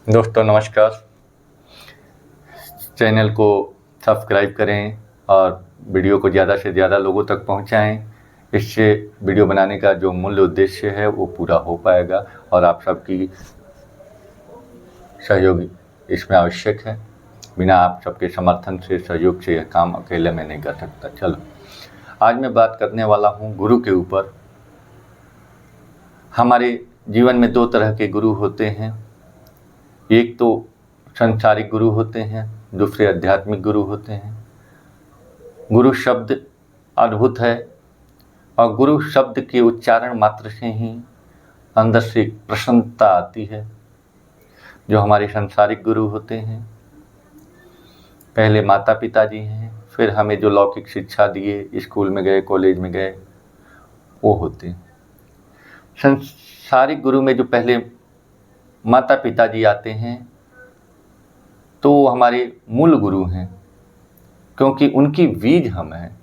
दोस्तों नमस्कार। चैनल को सब्सक्राइब करें और वीडियो को ज़्यादा से ज़्यादा लोगों तक पहुंचाएं। इससे वीडियो बनाने का जो मूल उद्देश्य है वो पूरा हो पाएगा और आप सबकी सहयोग इसमें आवश्यक है। बिना आप सबके समर्थन से, सहयोग से यह काम अकेले मैं नहीं कर सकता। चलो, आज मैं बात करने वाला हूँ गुरु के ऊपर। हमारे जीवन में दो तरह के गुरु होते हैं। एक तो सांसारिक गुरु होते हैं, दूसरे आध्यात्मिक गुरु होते हैं। गुरु शब्द अद्भुत है और गुरु शब्द के उच्चारण मात्र से ही अंदर से प्रसन्नता आती है। जो हमारे सांसारिक गुरु होते हैं, पहले माता पिता जी हैं, फिर हमें जो लौकिक शिक्षा दिए, स्कूल में गए, कॉलेज में गए, वो होते हैं। सांसारिक गुरु में जो पहले माता पिता जी आते हैं तो वो हमारे मूल गुरु हैं, क्योंकि उनकी बीज हम हैं,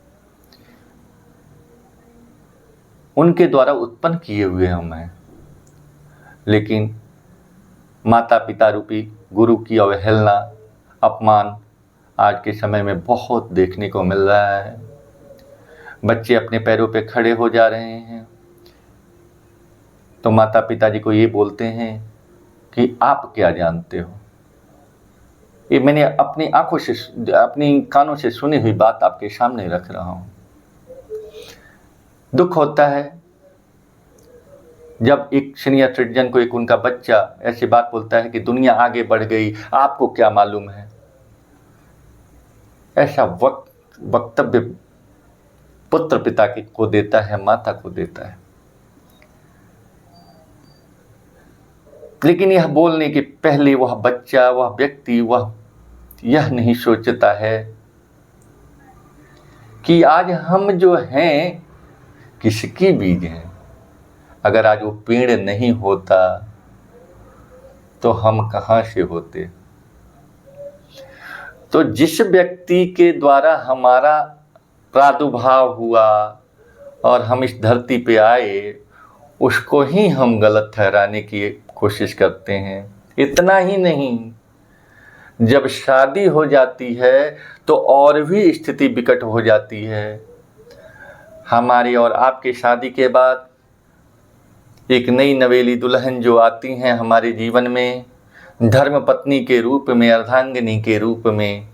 उनके द्वारा उत्पन्न किए हुए हम हैं। लेकिन माता पिता रूपी गुरु की अवहेलना, अपमान आज के समय में बहुत देखने को मिल रहा है। बच्चे अपने पैरों पे खड़े हो जा रहे हैं तो माता पिता जी को ये बोलते हैं कि आप क्या जानते हो। ये मैंने अपनी आंखों से, अपनी कानों से सुनी हुई बात आपके सामने रख रहा हूँ। दुख होता है जब एक सीनियर सिटीजन को, एक उनका बच्चा ऐसी बात बोलता है कि दुनिया आगे बढ़ गई, आपको क्या मालूम है। ऐसा वक्तव्य पुत्र पिता को देता है, माता को देता है। लेकिन यह बोलने के पहले वह बच्चा, वह व्यक्ति, वह यह नहीं सोचता है कि आज हम जो हैं किसकी बीज हैं। अगर आज वो पेड़ नहीं होता तो हम कहाँ से होते। तो जिस व्यक्ति के द्वारा हमारा प्रादुर्भाव हुआ और हम इस धरती पे आए, उसको ही हम गलत ठहराने की कोशिश करते हैं। इतना ही नहीं, जब शादी हो जाती है तो और भी स्थिति विकट हो जाती है। हमारी और आपकी शादी के बाद एक नई नवेली दुल्हन जो आती हैं हमारे जीवन में, धर्म पत्नी के रूप में, अर्धांगिनी के रूप में,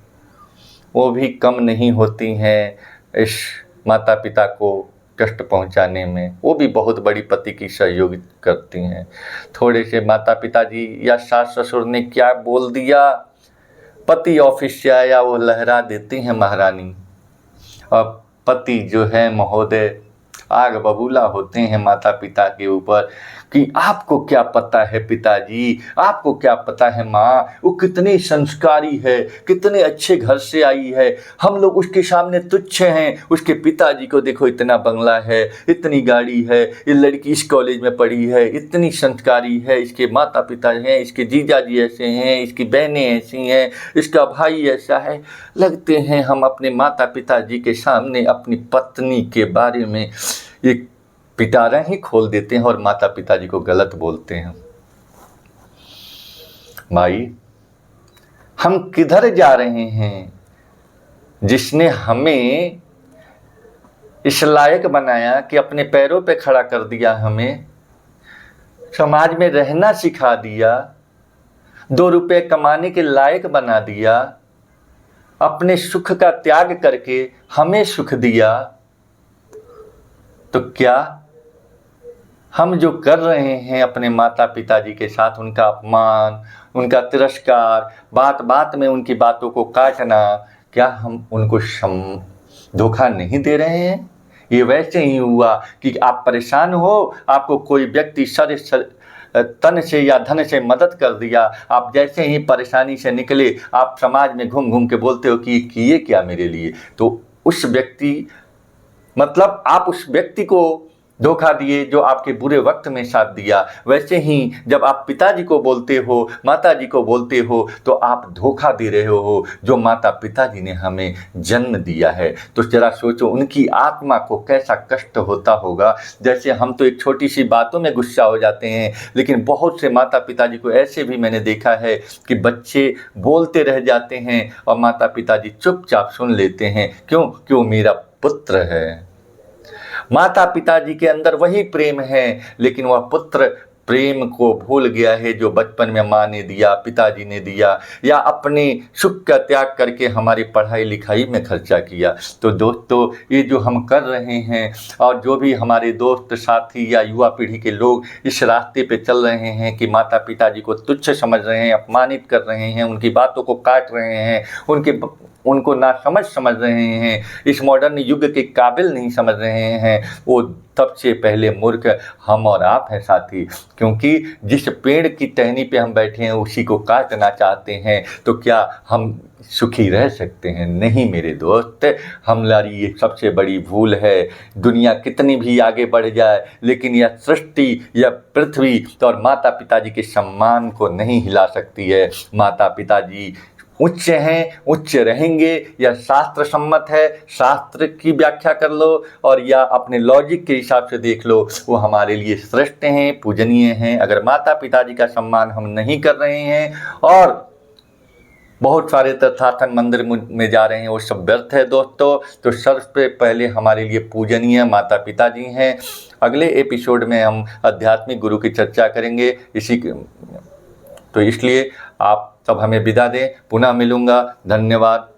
वो भी कम नहीं होती हैं इस माता पिता को कष्ट पहुंचाने में। वो भी बहुत बड़ी पति की सहयोग करती हैं। थोड़े से माता पिता जी या सास ससुर ने क्या बोल दिया, पति ऑफिस से आया, वो लहरा देती हैं महारानी, और पति जो है महोदय आग बबूला होते हैं माता पिता के ऊपर कि आपको क्या पता है पिताजी, आपको क्या पता है माँ, वो कितनी संस्कारी है, कितने अच्छे घर से आई है, हम लोग उसके सामने तुच्छ हैं। उसके पिताजी को देखो, इतना बंगला है, इतनी गाड़ी है, ये लड़की इस कॉलेज में पढ़ी है, इतनी संस्कारी है, इसके माता पिता हैं, इसके जीजा जी ऐसे हैं, इसकी बहनें ऐसी हैं, इसका भाई ऐसा है। लगते हैं हम अपने माता पिताजी के सामने अपनी पत्नी के बारे में एक पिटारा ही खोल देते हैं और माता पिताजी को गलत बोलते हैं। भाई, हम किधर जा रहे हैं? जिसने हमें इस लायक बनाया कि अपने पैरों पे खड़ा कर दिया, हमें समाज में रहना सिखा दिया, 2 रुपए कमाने के लायक बना दिया, अपने सुख का त्याग करके हमें सुख दिया, तो क्या हम जो कर रहे हैं अपने माता पिताजी के साथ, उनका अपमान, उनका तिरस्कार, बात बात में उनकी बातों को काटना, क्या हम उनको धोखा नहीं दे रहे हैं? ये वैसे ही हुआ कि आप परेशान हो, आपको कोई व्यक्ति तन से या धन से मदद कर दिया, आप जैसे ही परेशानी से निकले, आप समाज में घूम घूम के बोलते हो कि किए क्या मेरे लिए। तो उस व्यक्ति, मतलब आप उस व्यक्ति को धोखा दिए, जो आपके बुरे वक्त में साथ दिया। वैसे ही जब आप पिताजी को बोलते हो, माताजी को बोलते हो, तो आप धोखा दे रहे हो जो माता पिताजी ने हमें जन्म दिया है। तो जरा सोचो उनकी आत्मा को कैसा कष्ट होता होगा। जैसे हम तो एक छोटी सी बातों में गुस्सा हो जाते हैं, लेकिन बहुत से माता पिताजी को ऐसे भी मैंने देखा है कि बच्चे बोलते रह जाते हैं और माता पिताजी चुपचाप सुन लेते हैं। क्यों? क्यों? मेरा पुत्र है। माता पिताजी के अंदर वही प्रेम है, लेकिन वह पुत्र प्रेम को भूल गया है जो बचपन में माँ ने दिया, पिताजी ने दिया, या अपने सुख का त्याग करके हमारी पढ़ाई लिखाई में खर्चा किया। तो दोस्तों, ये जो हम कर रहे हैं और जो भी हमारे दोस्त साथी या युवा पीढ़ी के लोग इस रास्ते पे चल रहे हैं कि माता पिताजी को तुच्छ समझ रहे हैं, अपमानित कर रहे हैं, उनकी बातों को काट रहे हैं, उनको नासमझ समझ रहे हैं, इस मॉडर्न युग के काबिल नहीं समझ रहे हैं, वो सबसे पहले मूर्ख हम और आप हैं साथी। क्योंकि जिस पेड़ की टहनी पे हम बैठे हैं उसी को काटना चाहते हैं, तो क्या हम सुखी रह सकते हैं? नहीं मेरे दोस्त, हमारी ये सबसे बड़ी भूल है। दुनिया कितनी भी आगे बढ़ जाए, लेकिन यह सृष्टि, यह पृथ्वी और माता पिताजी के सम्मान को नहीं हिला सकती है। माता पिताजी उच्च हैं, उच्च रहेंगे, यह शास्त्र सम्मत है। शास्त्र की व्याख्या कर लो और या अपने लॉजिक के हिसाब से देख लो, वो हमारे लिए श्रेष्ठ हैं, पूजनीय हैं। अगर माता पिताजी का सम्मान हम नहीं कर रहे हैं और बहुत सारे तथाकथित मंदिर में जा रहे हैं, वो सब व्यर्थ है दोस्तों। तो सबसे पहले हमारे लिए पूजनीय माता पिताजी हैं। अगले एपिसोड में हम आध्यात्मिक गुरु की चर्चा करेंगे। तो इसलिए आप सब हमें विदा दें। पुनः मिलूंगा। धन्यवाद।